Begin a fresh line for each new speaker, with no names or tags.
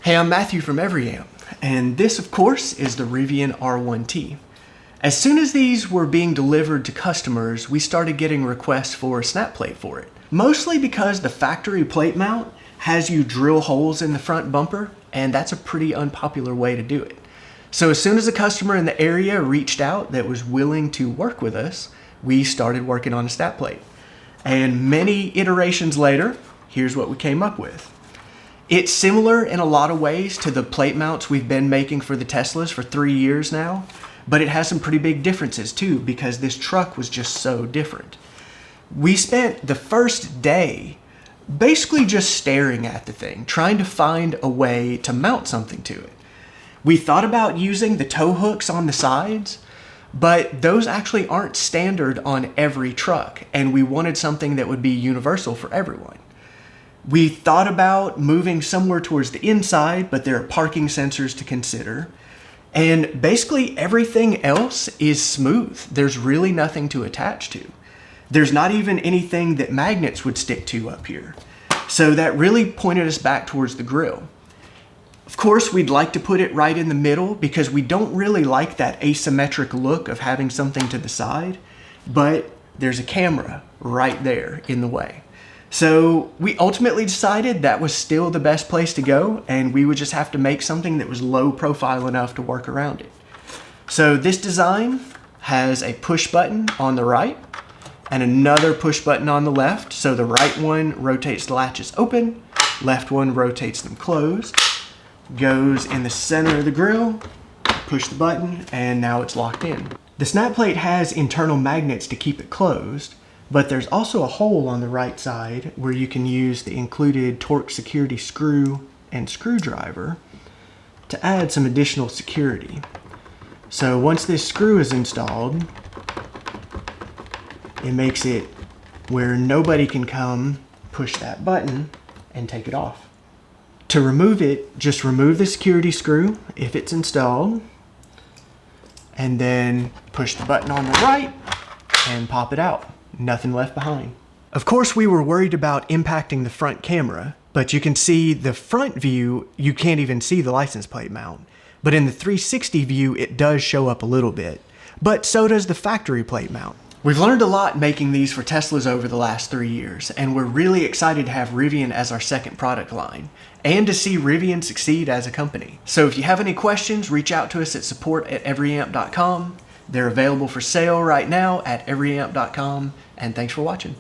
Hey, I'm Matthew from Rivian, and this, of course, is the Rivian R1T. As soon as these were being delivered to customers, we started getting requests for a SnapPlate for it. Mostly because the factory plate mount has you drill holes in the front bumper, and that's a pretty unpopular way to do it. So as soon as a customer in the area reached out that was willing to work with us, we started working on a SnapPlate. And many iterations later, here's what we came up with. It's similar in a lot of ways to the plate mounts we've been making for the Teslas for 3 years now, but it has some pretty big differences too because this truck was just so different. We spent the first day basically just staring at the thing, trying to find a way to mount something to it. We thought about using the tow hooks on the sides, but those actually aren't standard on every truck, and we wanted something that would be universal for everyone. We thought about moving somewhere towards the inside, but there are parking sensors to consider. And basically everything else is smooth. There's really nothing to attach to. There's not even anything that magnets would stick to up here. So that really pointed us back towards the grill. Of course, we'd like to put it right in the middle because we don't really like that asymmetric look of having something to the side, but there's a camera right there in the way. So we ultimately decided that was still the best place to go, and we would just have to make something that was low profile enough to work around it. So this design has a push button on the right and another push button on the left. So the right one rotates the latches open, left one rotates them closed, goes in the center of the grill, push the button, and now it's locked in. The SnapPlate has internal magnets to keep it closed, but there's also a hole on the right side where you can use the included torque security screw and screwdriver to add some additional security. So once this screw is installed, it makes it where nobody can come push that button and take it off. To remove it, just remove the security screw if it's installed, and then push the button on the right and pop it out. Nothing left behind. Of course, we were worried about impacting the front camera, but you can see the front view, you can't even see the license plate mount. But in the 360 view, it does show up a little bit, but so does the factory plate mount. We've learned a lot making these for Teslas over the last 3 years, and we're really excited to have Rivian as our second product line, and to see Rivian succeed as a company. So if you have any questions, reach out to us at support@everyamp.com. They're available for sale right now at everyamp.com, and thanks for watching.